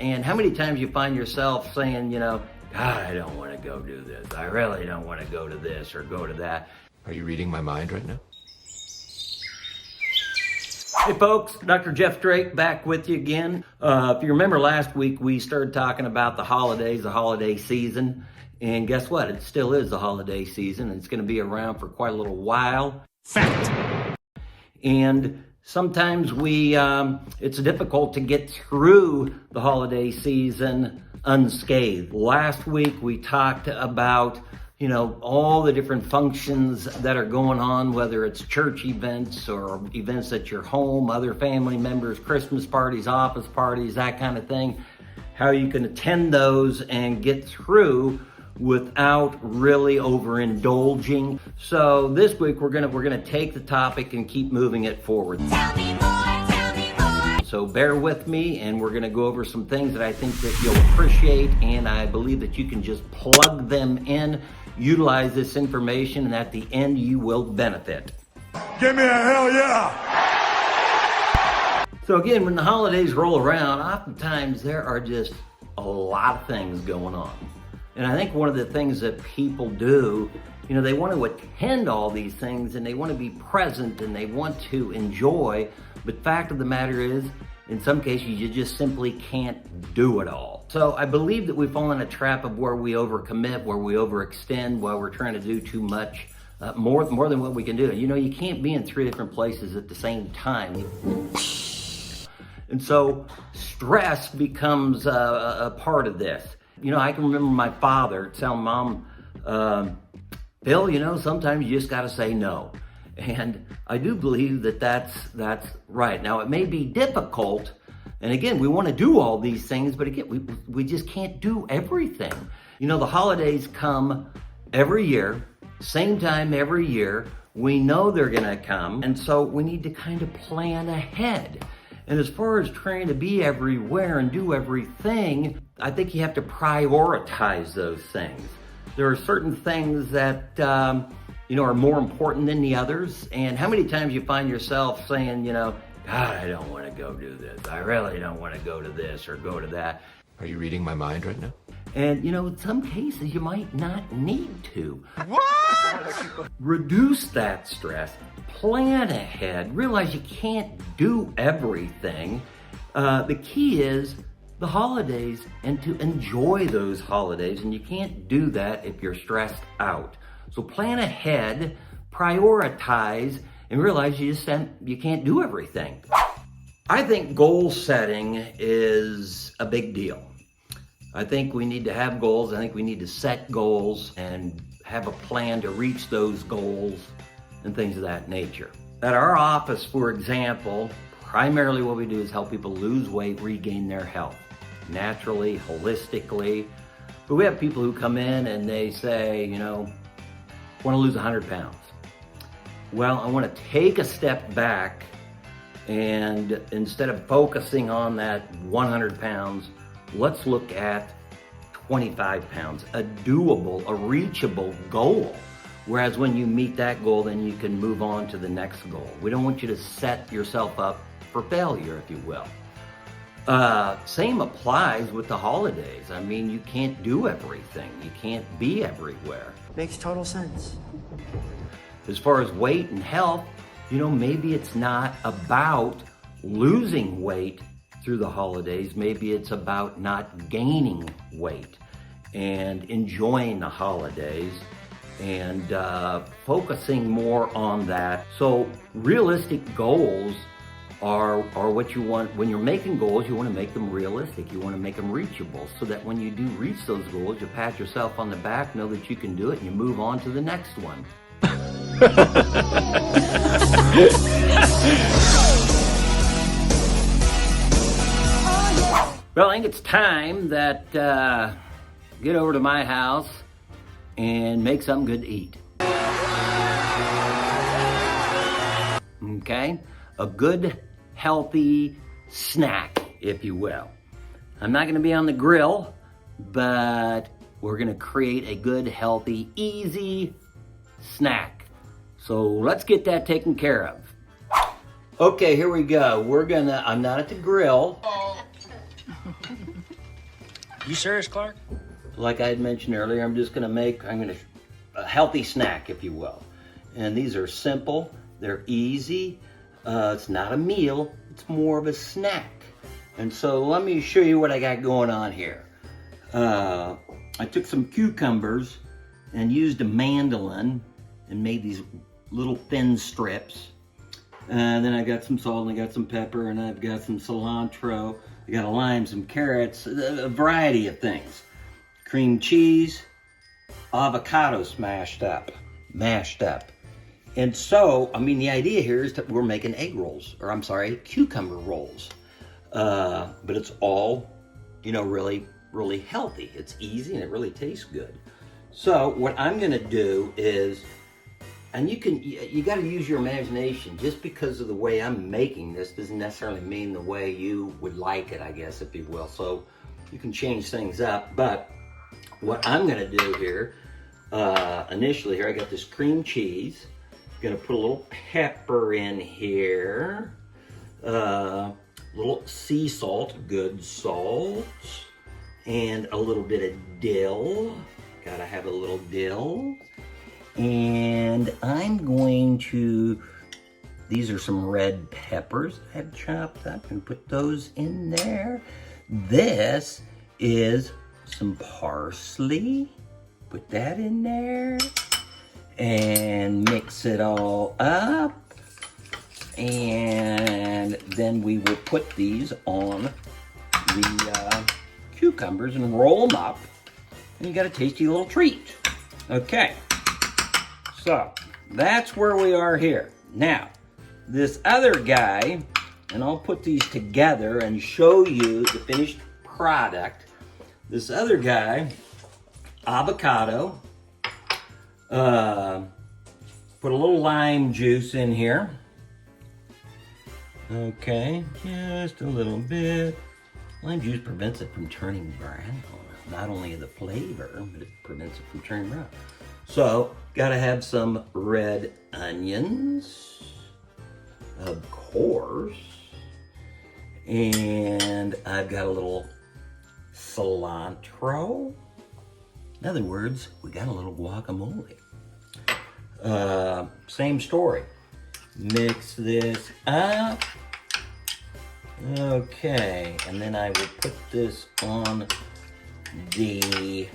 And how many times you find yourself saying, God, I don't want to go do this. I really don't want to go to this or go to that. Are you reading my mind right now? Hey folks, Dr. Jeff Drake back with you again. If you remember last week, we started talking about the holidays, the holiday season. And guess what? It still is the holiday season. And it's going to be around for quite a little while. Fact! And sometimes it's difficult to get through the holiday season unscathed. Last week, we talked about all the different functions that are going on, whether it's church events or events at your home, other family members, Christmas parties, office parties, that kind of thing, how you can attend those and get through without really overindulging. So this week we're gonna take the topic and keep moving it forward. Tell me more. So bear with me, and we're gonna go over some things that I think that you'll appreciate, and I believe that you can just plug them in, utilize this information, and at the end you will benefit. Give me a hell yeah! So again, when the holidays roll around, oftentimes there are just a lot of things going on. And I think one of the things that people do, they want to attend all these things and they want to be present and they want to enjoy, but fact of the matter is, in some cases, you just simply can't do it all. So I believe that we fall in a trap of where we overcommit, where we overextend, while we're trying to do too much, more than what we can do. You can't be in 3 different places at the same time. And so stress becomes a part of this. I can remember my father telling Mom, Bill, sometimes you just got to say no. And I do believe that that's right. Now, it may be difficult, and again, we want to do all these things, but again, we just can't do everything. The holidays come every year, same time every year. We know they're going to come, and so we need to kind of plan ahead. And as far as trying to be everywhere and do everything, I think you have to prioritize those things. There are certain things that are more important than the others. And how many times you find yourself saying, God, I don't want to go do this. I really don't want to go to this or go to that. Are you reading my mind right now? And, in some cases, you might not need to. What? Reduce that stress. Plan ahead. Realize you can't do everything. The key is the holidays and to enjoy those holidays. And you can't do that if you're stressed out. So plan ahead, prioritize, and realize you can't do everything. I think goal setting is a big deal. I think we need to have goals. I think we need to set goals and have a plan to reach those goals and things of that nature. At our office, for example, primarily what we do is help people lose weight, regain their health, naturally, holistically. But we have people who come in and they say, want to lose 100 pounds. Well, I want to take a step back, and instead of focusing on that 100 pounds, let's look at 25 pounds, a doable, a reachable goal. Whereas when you meet that goal, then you can move on to the next goal. We don't want you to set yourself up for failure, if you will. Same applies with the holidays. You can't do everything. You can't be everywhere. Makes total sense. As far as weight and health, maybe it's not about losing weight through the holidays. Maybe it's about not gaining weight and enjoying the holidays and focusing more on that. So realistic goals are what you want. When you're making goals, you want to make them realistic. You want to make them reachable so that when you do reach those goals, you pat yourself on the back, know that you can do it, and you move on to the next one. Well, I think it's time that get over to my house and make something good to eat. Okay? A good, healthy snack, if you will. I'm not going to be on the grill, but we're going to create a good, healthy, easy snack. So let's get that taken care of. Okay, here we go. I'm not at the grill. You serious, Clark? Like I had mentioned earlier, I'm gonna a healthy snack, if you will. And these are simple, they're easy. It's not a meal, it's more of a snack. And so let me show you what I got going on here. I took some cucumbers and used a mandolin and made these little thin strips. And then I got some salt and I got some pepper and I've got some cilantro. I got a lime, some carrots, a variety of things. Cream cheese, avocado mashed up. And so, I mean, the idea here is that we're making egg rolls, or I'm sorry, cucumber rolls. But it's all, really, really healthy. It's easy and it really tastes good. So what I'm gonna do is, and you gotta use your imagination. Just because of the way I'm making this doesn't necessarily mean the way you would like it, I guess, if you will. So you can change things up. But what I'm gonna do here, initially here, I got this cream cheese. Gonna put a little pepper in here. Little sea salt, good salt. And a little bit of dill. Gotta have a little dill. And I'm going to, these are some red peppers I've chopped up and put those in there. This is some parsley. Put that in there. And mix it all up. And then we will put these on the cucumbers and roll them up. And you got a tasty little treat. Okay. So, that's where we are here. Now, this other guy, and I'll put these together and show you the finished product. This other guy, avocado, put a little lime juice in here. Okay, just a little bit. Lime juice prevents it from turning brown. Not only the flavor, but it prevents it from turning brown. So, gotta have some red onions, of course. And I've got a little cilantro. In other words, we got a little guacamole. Same story. Mix this up. Okay, and then I will put this on the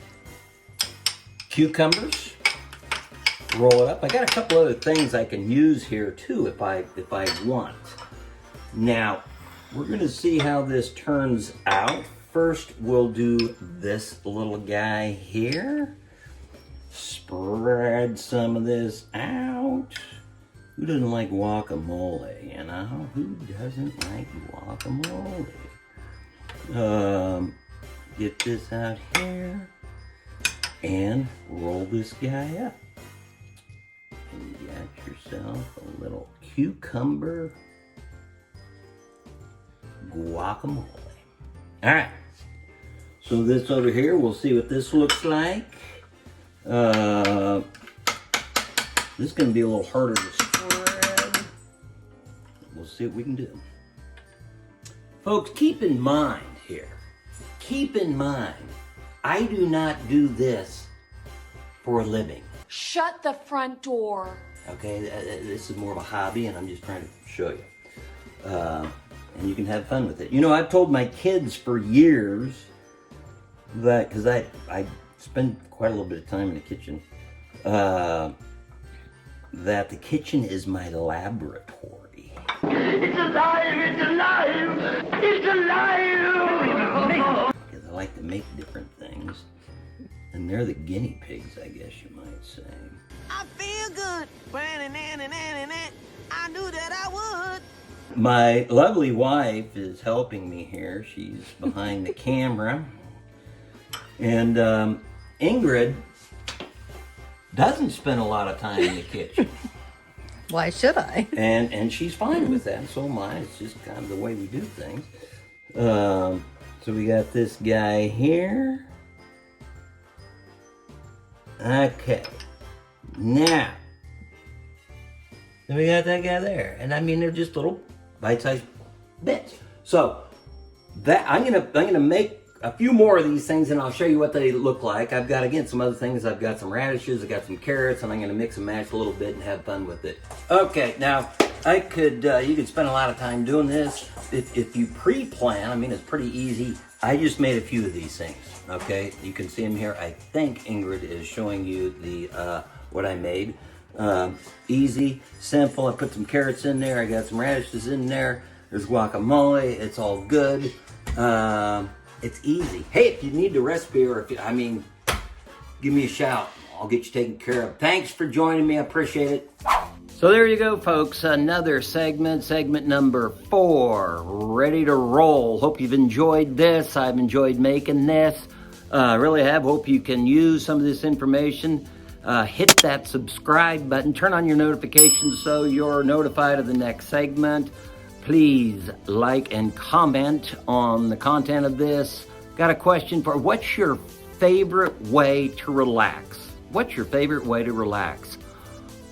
cucumbers. Roll it up. I got a couple other things I can use here too if I want. Now, we're gonna see how this turns out. First, we'll do this little guy here. Spread some of this out. Who doesn't like guacamole, you know? Who doesn't like guacamole? Get this out here and roll this guy up. And you got yourself a little cucumber guacamole. All right. So this over here, we'll see what this looks like. This is going to be a little harder to spread. We'll see what we can do. Folks, keep in mind here, I do not do this for a living. Shut the front door. Okay, this is more of a hobby and I'm just trying to show you. And you can have fun with it. You know, I've told my kids for years that, because I spend quite a little bit of time in the kitchen, that the kitchen is my laboratory. It's alive! It's alive! It's alive! Because I like to make different things. And they're the guinea pigs, I guess you might say. I feel good. I knew that I would. My lovely wife is helping me here. She's behind the camera. And Ingrid doesn't spend a lot of time in the kitchen. Why should I? And she's fine with that. So am I. It's just kind of the way we do things. So we got this guy here. Okay. Now. Then we got that guy there. And I mean, they're just little bite-sized bits. So that I'm gonna make a few more of these things and I'll show you what they look like. I've got, again, some other things. I've got some radishes, I've got some carrots, and I'm going to mix and match a little bit and have fun with it. Okay, now, you could spend a lot of time doing this. If you pre-plan, I mean, it's pretty easy. I just made a few of these things, okay? You can see them here. I think Ingrid is showing you the what I made. Easy, simple. I put some carrots in there. I got some radishes in there. There's guacamole. It's all good. It's easy. Hey, if you need the recipe or give me a shout. I'll get you taken care of. Thanks for joining me. I appreciate it. So there you go, folks. Another segment number 4, ready to roll. Hope you've enjoyed this. I've enjoyed making this. Really have. Hope you can use some of this information. Hit that subscribe button. Turn on your notifications so you're notified of the next segment. Please like and comment on the content of this. Got a question for what's your favorite way to relax? What's your favorite way to relax?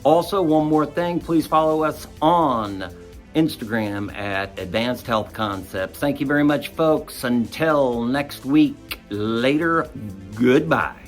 Also, one more thing, please follow us on Instagram at Advanced Health Concepts. Thank you very much, folks. Until next week, later, goodbye.